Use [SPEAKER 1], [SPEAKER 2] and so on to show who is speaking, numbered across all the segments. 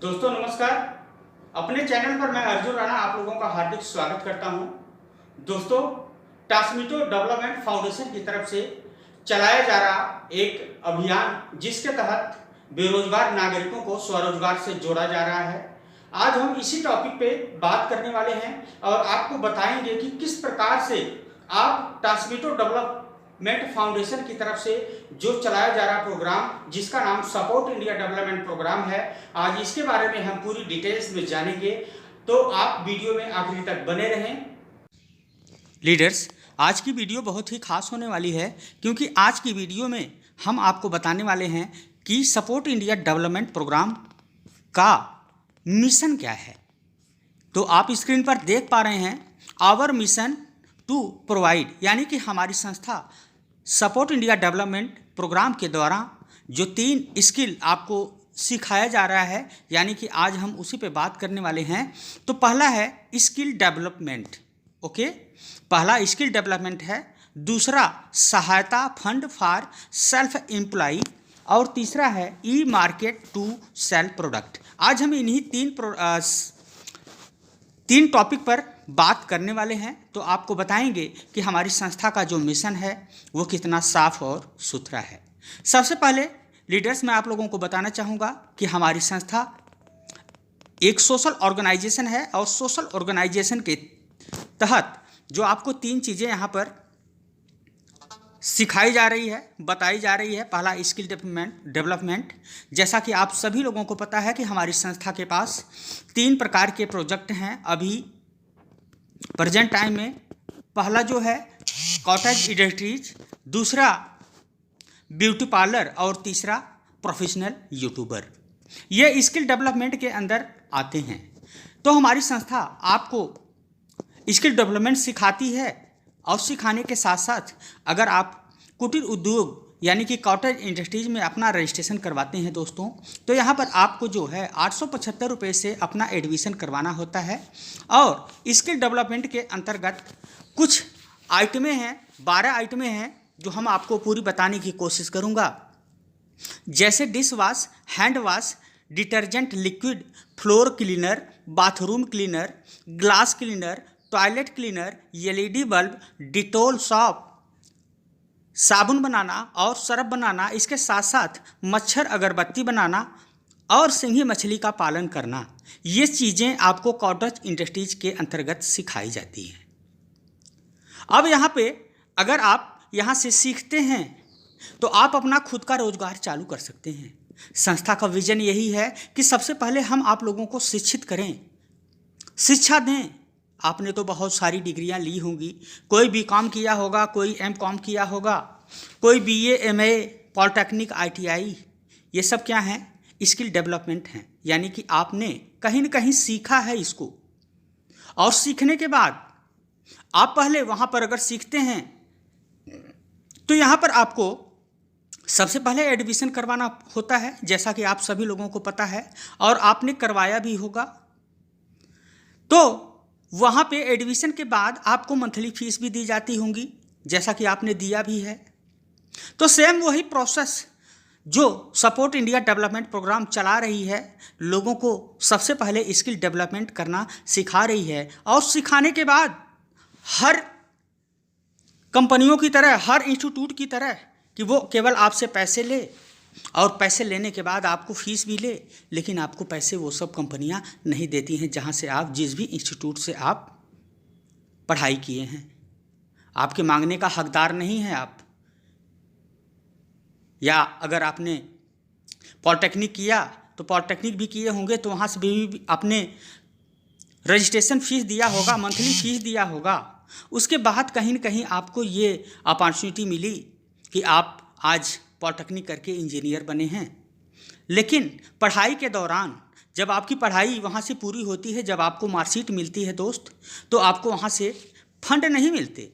[SPEAKER 1] दोस्तों नमस्कार। अपने चैनल पर मैं अर्जुन राणा आप लोगों का हार्दिक स्वागत करता हूं। दोस्तों, ट्रांसमीटो डेवलपमेंट फाउंडेशन की तरफ से चलाया जा रहा एक अभियान जिसके तहत बेरोजगार नागरिकों को स्वरोजगार से जोड़ा जा रहा है। आज हम इसी टॉपिक पे बात करने वाले हैं और आपको बताएंगे कि किस प्रकार से आप ट्रांसमीटो डेवलपमेंट फाउंडेशन की तरफ से जो चलाया जा रहा प्रोग्राम जिसका नाम सपोर्ट इंडिया डेवलपमेंट प्रोग्राम है, आज इसके बारे में हम पूरी डिटेल्स में जानेंगे। तो आप वीडियो में आखिरी तक बने रहें। लीडर्स, आज की वीडियो बहुत ही खास होने वाली है क्योंकि आज की वीडियो में हम आपको बताने वाले हैं कि सपोर्ट इंडिया डेवलपमेंट प्रोग्राम का मिशन क्या है। तो आप स्क्रीन पर देख पा रहे हैं आवर मिशन टू प्रोवाइड, यानी कि हमारी संस्था सपोर्ट इंडिया डेवलपमेंट प्रोग्राम के द्वारा जो 3 स्किल आपको सिखाया जा रहा है, यानी कि आज हम उसी पे बात करने वाले हैं। तो पहला है स्किल डेवलपमेंट। ओके, पहला स्किल डेवलपमेंट है। दूसरा सहायता फंड फॉर सेल्फ एम्प्लॉय और तीसरा है ई मार्केट टू सेल प्रोडक्ट। आज हम इन्हीं तीन टॉपिक पर बात करने वाले हैं। तो आपको बताएंगे कि हमारी संस्था का जो मिशन है वो कितना साफ और सुथरा है। सबसे पहले लीडर्स, मैं आप लोगों को बताना चाहूँगा कि हमारी संस्था एक सोशल ऑर्गेनाइजेशन है और सोशल ऑर्गेनाइजेशन के तहत जो आपको 3 चीज़ें यहाँ पर सिखाई जा रही है, बताई जा रही है। पहला स्किल डेवलपमेंट। जैसा कि आप सभी लोगों को पता है कि हमारी संस्था के पास 3 प्रकार के प्रोजेक्ट हैं अभी प्रेजेंट टाइम में। पहला जो है कॉटेज इंडस्ट्रीज, दूसरा ब्यूटी पार्लर और तीसरा प्रोफेशनल यूट्यूबर। ये स्किल डेवलपमेंट के अंदर आते हैं। तो हमारी संस्था आपको स्किल डेवलपमेंट सिखाती है और सिखाने के साथ साथ अगर आप कुटीर उद्योग यानी कि कॉटेज इंडस्ट्रीज में अपना रजिस्ट्रेशन करवाते हैं दोस्तों, तो यहाँ पर आपको जो है 875 रुपये से अपना एडमिशन करवाना होता है। और स्किल डेवलपमेंट के अंतर्गत कुछ आइटमें हैं, 12 आइटमें हैं जो हम आपको पूरी बताने की कोशिश करूँगा। जैसे dish wash, hand wash, detergent liquid, floor cleaner, bathroom cleaner, glass cleaner, toilet cleaner, LED bulb, Dettol shop, साबुन बनाना और सरफ बनाना, इसके साथ साथ मच्छर अगरबत्ती बनाना और सिंघी मछली का पालन करना। ये चीज़ें आपको कॉटेज इंडस्ट्रीज के अंतर्गत सिखाई जाती हैं। अब यहाँ पे अगर आप यहाँ से सीखते हैं तो आप अपना खुद का रोजगार चालू कर सकते हैं। संस्था का विजन यही है कि सबसे पहले हम आप लोगों को शिक्षित करें, शिक्षा दें। आपने तो बहुत सारी डिग्रियां ली होंगी, कोई बीकॉम किया होगा, कोई एमकॉम किया होगा, कोई बीए, एमए, पॉलिटेक्निक, आईटीआई। ये सब क्या है? स्किल डेवलपमेंट हैं, यानी कि आपने कहीं न कहीं सीखा है इसको। और सीखने के बाद आप पहले वहाँ पर अगर सीखते हैं तो यहाँ पर आपको सबसे पहले एडमिशन करवाना होता है, जैसा कि आप सभी लोगों को पता है और आपने करवाया भी होगा। तो वहाँ पे एडमिशन के बाद आपको मंथली फीस भी दी जाती होंगी, जैसा कि आपने दिया भी है। तो सेम वही प्रोसेस जो सपोर्ट इंडिया डेवलपमेंट प्रोग्राम चला रही है, लोगों को सबसे पहले स्किल डेवलपमेंट करना सिखा रही है। और सिखाने के बाद हर कंपनियों की तरह, हर इंस्टीट्यूट की तरह कि वो केवल आपसे पैसे ले और पैसे लेने के बाद आपको फीस भी ले, लेकिन आपको पैसे वो सब कंपनियां नहीं देती हैं जहां से आप जिस भी इंस्टीट्यूट से आप पढ़ाई किए हैं। आपके मांगने का हकदार नहीं है आप। या अगर आपने पॉलिटेक्निक किया तो पॉलिटेक्निक भी किए होंगे तो वहाँ से भी आपने रजिस्ट्रेशन फीस दिया होगा, मंथली फीस दिया होगा। उसके बाद कहीं न कहीं आपको ये अपॉर्चुनिटी मिली कि आप आज पॉलिटेक्निक करके इंजीनियर बने हैं। लेकिन पढ़ाई के दौरान जब आपकी पढ़ाई वहाँ से पूरी होती है, जब आपको मार्कशीट मिलती है दोस्त, तो आपको वहाँ से फंड नहीं मिलते,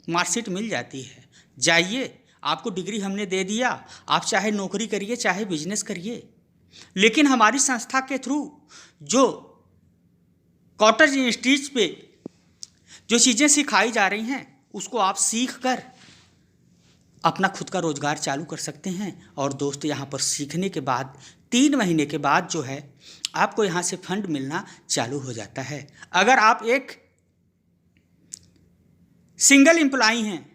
[SPEAKER 1] मार्कशीट मिल जाती है। जाइए, आपको डिग्री हमने दे दिया, आप चाहे नौकरी करिए चाहे बिजनेस करिए। लेकिन हमारी संस्था के थ्रू जो कॉटेज इंडस्ट्रीज पे जो चीज़ें सिखाई जा रही हैं उसको आप सीख कर अपना खुद का रोजगार चालू कर सकते हैं। और दोस्त यहाँ पर सीखने के बाद 3 महीने के बाद जो है आपको यहाँ से फंड मिलना चालू हो जाता है। अगर आप एक सिंगल एम्प्लॉई हैं,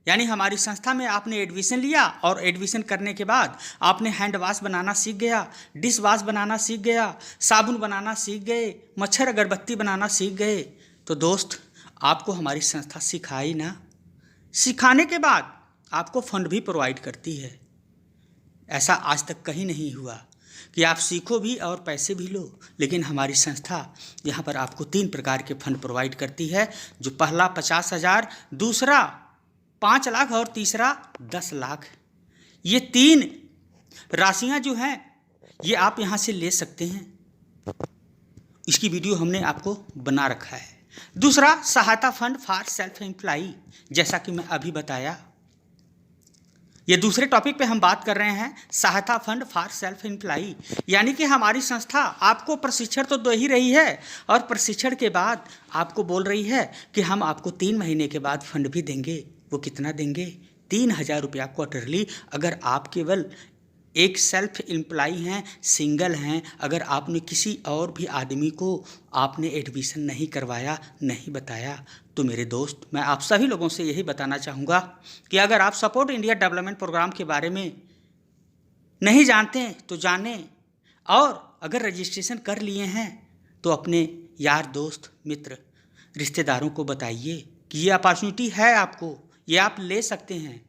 [SPEAKER 1] यानी हमारी संस्था में आपने एडमिशन लिया और एडमिशन करने के बाद आपने हैंड वॉश बनाना सीख गया, डिश वॉश बनाना सीख गया, साबुन बनाना सीख गए, मच्छर अगरबत्ती बनाना सीख गए, तो दोस्त आपको हमारी संस्था सिखाई ना, सिखाने के बाद आपको फंड भी प्रोवाइड करती है। ऐसा आज तक कहीं नहीं हुआ कि आप सीखो भी और पैसे भी लो, लेकिन हमारी संस्था यहाँ पर आपको 3 प्रकार के फंड प्रोवाइड करती है, जो पहला 50,000, दूसरा 5 लाख और तीसरा 10 लाख। ये 3 राशियाँ जो हैं ये आप यहाँ से ले सकते हैं। इसकी वीडियो हमने आपको बना रखा है। दूसरा सहायता फंड फॉर सेल्फ एम्प्लॉई, जैसा कि मैं अभी बताया। ये दूसरे टॉपिक पे हम बात कर रहे हैं, सहायता फंड फॉर सेल्फ एम्प्लॉई, यानी कि हमारी संस्था आपको प्रशिक्षण तो दे ही रही है और प्रशिक्षण के बाद आपको बोल रही है कि हम आपको 3 महीने के बाद फंड भी देंगे। वो कितना देंगे? 3,000 रुपया क्वार्टरली। अगर आप केवल एक सेल्फ एम्प्लॉई हैं, सिंगल हैं, अगर आपने किसी और भी आदमी को आपने एडमिशन नहीं करवाया, नहीं बताया, तो मेरे दोस्त मैं आप सभी लोगों से यही बताना चाहूँगा कि अगर आप सपोर्ट इंडिया डेवलपमेंट प्रोग्राम के बारे में नहीं जानते तो जानें, और अगर रजिस्ट्रेशन कर लिए हैं तो अपने यार दोस्त मित्र रिश्तेदारों को बताइए कि ये अपॉर्चुनिटी है आपको, ये आप ले सकते हैं।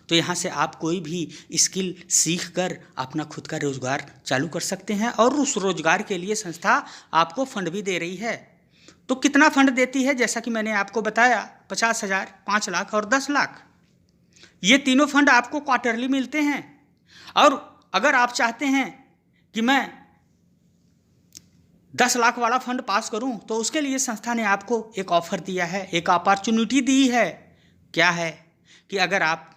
[SPEAKER 1] तो यहाँ से आप कोई भी स्किल सीख कर अपना खुद का रोज़गार चालू कर सकते हैं, और उस रोज़गार के लिए संस्था आपको फंड भी दे रही है। तो कितना फंड देती है? जैसा कि मैंने आपको बताया, 50,000, 5 लाख और 10 लाख। ये तीनों फंड आपको क्वार्टरली मिलते हैं। और अगर आप चाहते हैं कि मैं 10 लाख वाला फंड पास करूं, तो उसके लिए संस्था ने आपको एक ऑफ़र दिया है, एक अपॉर्चुनिटी दी है। क्या है कि अगर आप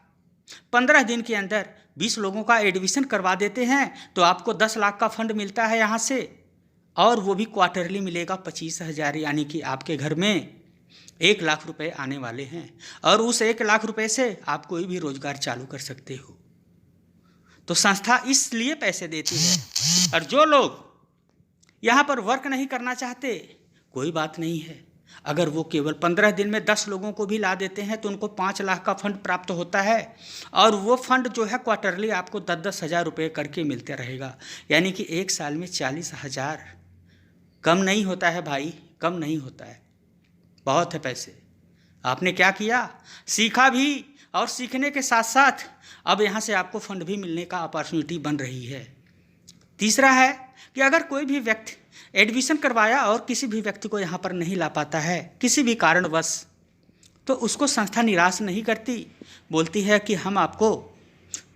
[SPEAKER 1] 15 दिन के अंदर 20 लोगों का एडमिशन करवा देते हैं तो आपको 10 लाख का फंड मिलता है यहाँ से, और वो भी क्वार्टरली मिलेगा 25,000, यानी कि आपके घर में 1 लाख रुपए आने वाले हैं, और उस 1 लाख रुपए से आप कोई भी रोजगार चालू कर सकते हो। तो संस्था इसलिए पैसे देती है। और जो लोग यहाँ पर वर्क नहीं करना चाहते, कोई बात नहीं है, अगर वो केवल 15 दिन में 10 लोगों को भी ला देते हैं तो उनको 5 लाख का फंड प्राप्त होता है, और वो फंड जो है क्वार्टरली आपको 10-10 हज़ार रुपये करके मिलते रहेगा, यानी कि 1 साल में 40,000। कम नहीं होता है भाई, कम नहीं होता है, बहुत है पैसे। आपने क्या किया? सीखा भी, और सीखने के साथ साथ अब यहाँ से आपको फंड भी मिलने का अपॉर्चुनिटी बन रही है। तीसरा है कि अगर कोई भी व्यक्ति एडमिशन करवाया और किसी भी व्यक्ति को यहाँ पर नहीं ला पाता है किसी भी कारणवश, तो उसको संस्था निराश नहीं करती, बोलती है कि हम आपको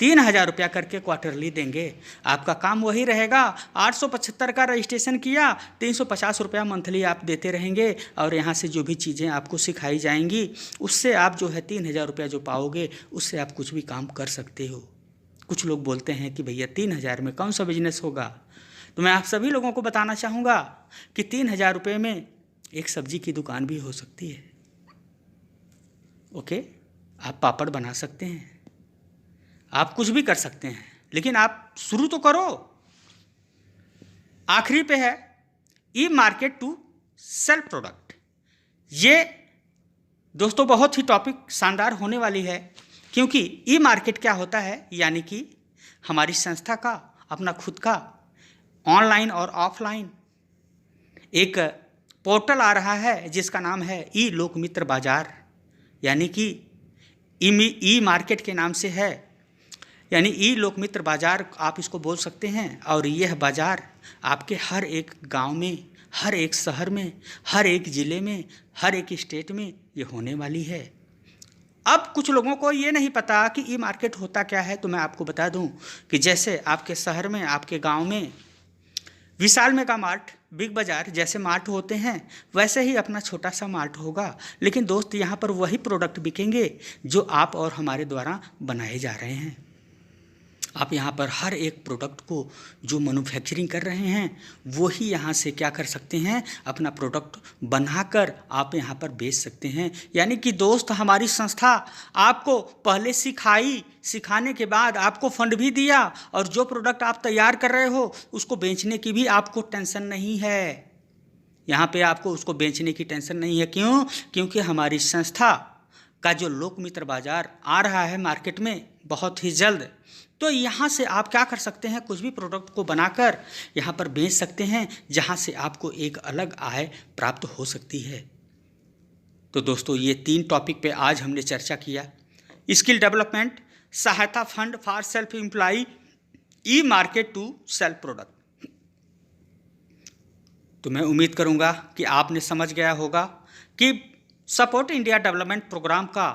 [SPEAKER 1] 3,000 रुपया करके क्वार्टरली देंगे। आपका काम वही रहेगा, 875 का रजिस्ट्रेशन किया, 350 रुपया मंथली आप देते रहेंगे, और यहाँ से जो भी चीज़ें आपको सिखाई जाएंगी उससे आप जो है 3,000 रुपया जो पाओगे उससे आप कुछ भी काम कर सकते हो। कुछ लोग बोलते हैं कि भैया 3,000 में कौन सा बिजनेस होगा, तो मैं आप सभी लोगों को बताना चाहूँगा कि 3,000 रुपये में एक सब्जी की दुकान भी हो सकती है। ओके, आप पापड़ बना सकते हैं, आप कुछ भी कर सकते हैं, लेकिन आप शुरू तो करो। आखिरी पे है ई मार्केट टू सेल प्रोडक्ट। ये दोस्तों बहुत ही टॉपिक शानदार होने वाली है, क्योंकि ई मार्केट क्या होता है, यानी कि हमारी संस्था का अपना खुद का ऑनलाइन और ऑफलाइन एक पोर्टल आ रहा है जिसका नाम है ई लोकमित्र बाज़ार, यानी कि ई मार्केट के नाम से है, यानी ई लोकमित्र बाज़ार आप इसको बोल सकते हैं। और यह बाज़ार आपके हर एक गांव में, हर एक शहर में, हर एक ज़िले में, हर एक स्टेट में ये होने वाली है। अब कुछ लोगों को ये नहीं पता कि ई मार्केट होता क्या है, तो मैं आपको बता दूं कि जैसे आपके शहर में, आपके गांव में विशाल मेगा मार्ट, बिग बाज़ार जैसे मार्ट होते हैं, वैसे ही अपना छोटा सा मार्ट होगा। लेकिन दोस्त यहाँ पर वही प्रोडक्ट बिकेंगे जो आप और हमारे द्वारा बनाए जा रहे हैं। आप यहाँ पर हर एक प्रोडक्ट को जो मैन्युफैक्चरिंग कर रहे हैं वो ही यहाँ से क्या कर सकते हैं, अपना प्रोडक्ट बनाकर आप यहाँ पर बेच सकते हैं। यानी कि दोस्त, हमारी संस्था आपको पहले सिखाने के बाद आपको फंड भी दिया, और जो प्रोडक्ट आप तैयार कर रहे हो उसको बेचने की भी आपको टेंशन नहीं है। यहाँ पे आपको उसको बेचने की टेंशन नहीं है। क्यों? क्योंकि हमारी संस्था का जो लोकमित्र बाजार आ रहा है मार्केट में बहुत ही जल्द, तो यहाँ से आप क्या कर सकते हैं, कुछ भी प्रोडक्ट को बनाकर यहाँ पर बेच सकते हैं, जहाँ से आपको एक अलग आय प्राप्त हो सकती है। तो दोस्तों, ये 3 टॉपिक पे आज हमने चर्चा किया। स्किल डेवलपमेंट, सहायता fund for self employ, e market to sell product. तो मैं उम्मीद करूँगा कि आपने समझ गया होगा कि सपोर्ट इंडिया डेवलपमेंट प्रोग्राम का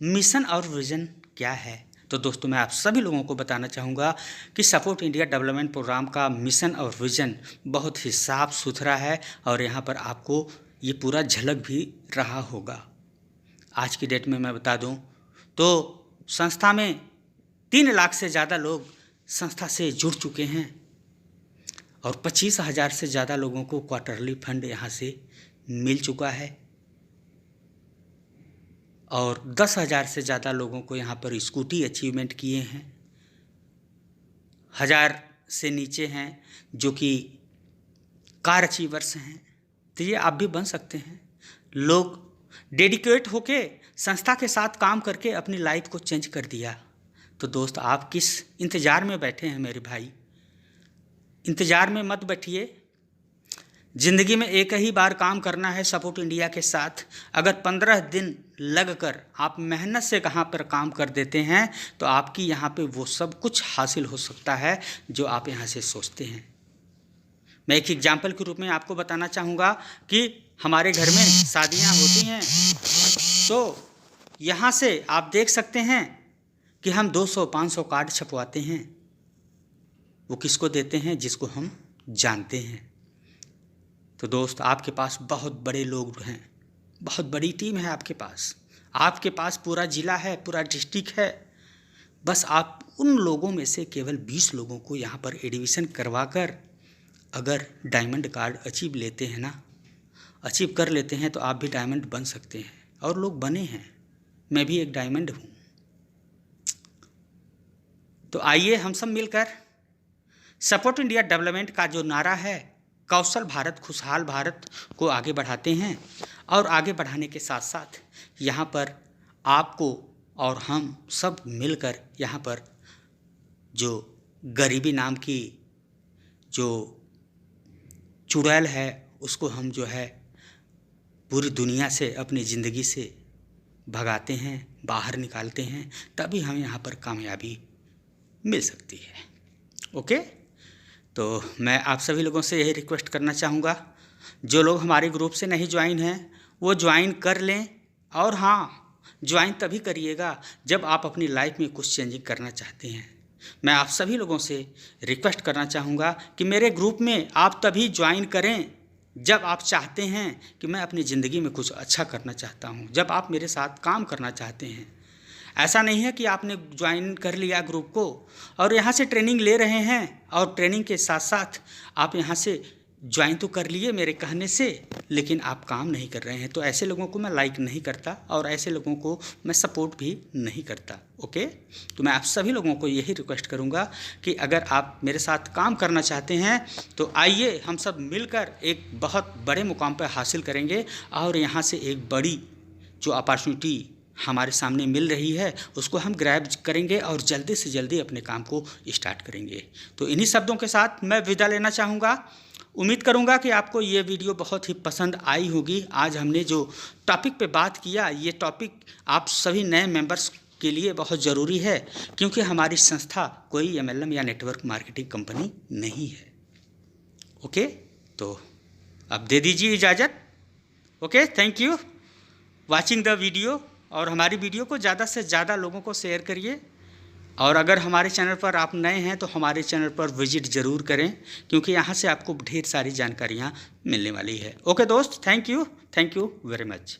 [SPEAKER 1] मिशन और विज़न क्या है। तो दोस्तों, मैं आप सभी लोगों को बताना चाहूँगा कि सपोर्ट इंडिया डेवलपमेंट प्रोग्राम का मिशन और विज़न बहुत ही साफ सुथरा है, और यहाँ पर आपको ये पूरा झलक भी रहा होगा। आज की डेट में मैं बता दूँ तो संस्था में 3 लाख से ज़्यादा लोग संस्था से जुड़ चुके हैं, और 25,000 से ज़्यादा लोगों को क्वार्टरली फंड यहाँ से मिल चुका है, और 10,000 से ज़्यादा लोगों को यहाँ पर स्कूटी अचीवमेंट किए हैं। 1,000 से नीचे हैं जो कि कार अचीवर्स हैं। तो ये आप भी बन सकते हैं। लोग डेडिकेट होके संस्था के साथ काम करके अपनी लाइफ को चेंज कर दिया। तो दोस्त, आप किस इंतज़ार में बैठे हैं मेरे भाई? इंतज़ार में मत बैठिए। ज़िंदगी में एक ही बार काम करना है सपोर्ट इंडिया के साथ। अगर 15 दिन लगकर आप मेहनत से कहाँ पर काम कर देते हैं तो आपकी यहाँ पे वो सब कुछ हासिल हो सकता है जो आप यहाँ से सोचते हैं। मैं एक एग्जाम्पल के रूप में आपको बताना चाहूँगा कि हमारे घर में शादियाँ होती हैं, तो यहाँ से आप देख सकते हैं कि हम 200-500 कार्ड छपवाते हैं। वो किसको देते हैं? जिसको हम जानते हैं। तो दोस्त, आपके पास बहुत बड़े लोग हैं, बहुत बड़ी टीम है आपके पास पूरा ज़िला है, पूरा डिस्ट्रिक्ट है। बस आप उन लोगों में से केवल 20 लोगों को यहाँ पर एडमिशन करवाकर अगर डायमंड कार्ड अचीव कर लेते हैं तो आप भी डायमंड बन सकते हैं, और लोग बने हैं। मैं भी एक डायमंड हूँ। तो आइए हम सब मिलकर सपोर्ट इंडिया डेवलपमेंट का जो नारा है, कौशल भारत खुशहाल भारत, को आगे बढ़ाते हैं। और आगे बढ़ाने के साथ साथ यहाँ पर आपको और हम सब मिलकर यहाँ पर जो गरीबी नाम की जो चुड़ैल है उसको हम जो है पूरी दुनिया से, अपनी ज़िंदगी से भगाते हैं, बाहर निकालते हैं, तभी हमें यहाँ पर कामयाबी मिल सकती है। ओके, तो मैं आप सभी लोगों से यही रिक्वेस्ट करना चाहूँगा, जो लोग हमारे ग्रुप से नहीं ज्वाइन हैं वो ज्वाइन कर लें। और हाँ, ज्वाइन तभी करिएगा जब आप अपनी लाइफ में कुछ चेंजिंग करना चाहते हैं। मैं आप सभी लोगों से रिक्वेस्ट करना चाहूँगा कि मेरे ग्रुप में आप तभी ज्वाइन करें जब आप चाहते हैं कि मैं अपनी ज़िंदगी में कुछ अच्छा करना चाहता हूँ, जब आप मेरे साथ काम करना चाहते हैं। ऐसा नहीं है कि आपने ज्वाइन कर लिया ग्रुप को और यहाँ से ट्रेनिंग ले रहे हैं, और ट्रेनिंग के साथ साथ आप यहाँ से ज्वाइन तो कर लिए मेरे कहने से, लेकिन आप काम नहीं कर रहे हैं। तो ऐसे लोगों को मैं लाइक नहीं करता, और ऐसे लोगों को मैं सपोर्ट भी नहीं करता। ओके, तो मैं आप सभी लोगों को यही रिक्वेस्ट करूँगा कि अगर आप मेरे साथ काम करना चाहते हैं तो आइए हम सब मिलकर एक बहुत बड़े मुकाम पर हासिल करेंगे, और यहाँ से एक बड़ी जो अपॉर्चुनिटी हमारे सामने मिल रही है उसको हम ग्रैब करेंगे और जल्दी से जल्दी अपने काम को स्टार्ट करेंगे। तो इन्हीं शब्दों के साथ मैं विदा लेना चाहूँगा। उम्मीद करूँगा कि आपको ये वीडियो बहुत ही पसंद आई होगी। आज हमने जो टॉपिक पे बात किया, ये टॉपिक आप सभी नए मेंबर्स के लिए बहुत ज़रूरी है, क्योंकि हमारी संस्था कोई MLM या नेटवर्क मार्केटिंग कंपनी नहीं है। ओके, तो अब दे दीजिए इजाज़त। Okay, thank you watching the video, और हमारी वीडियो को ज़्यादा से ज़्यादा लोगों को शेयर करिए। और अगर हमारे चैनल पर आप नए हैं तो हमारे चैनल पर विजिट ज़रूर करें, क्योंकि यहाँ से आपको ढेर सारी जानकारियाँ मिलने वाली है। ओके दोस्त, थैंक यू वेरी मच।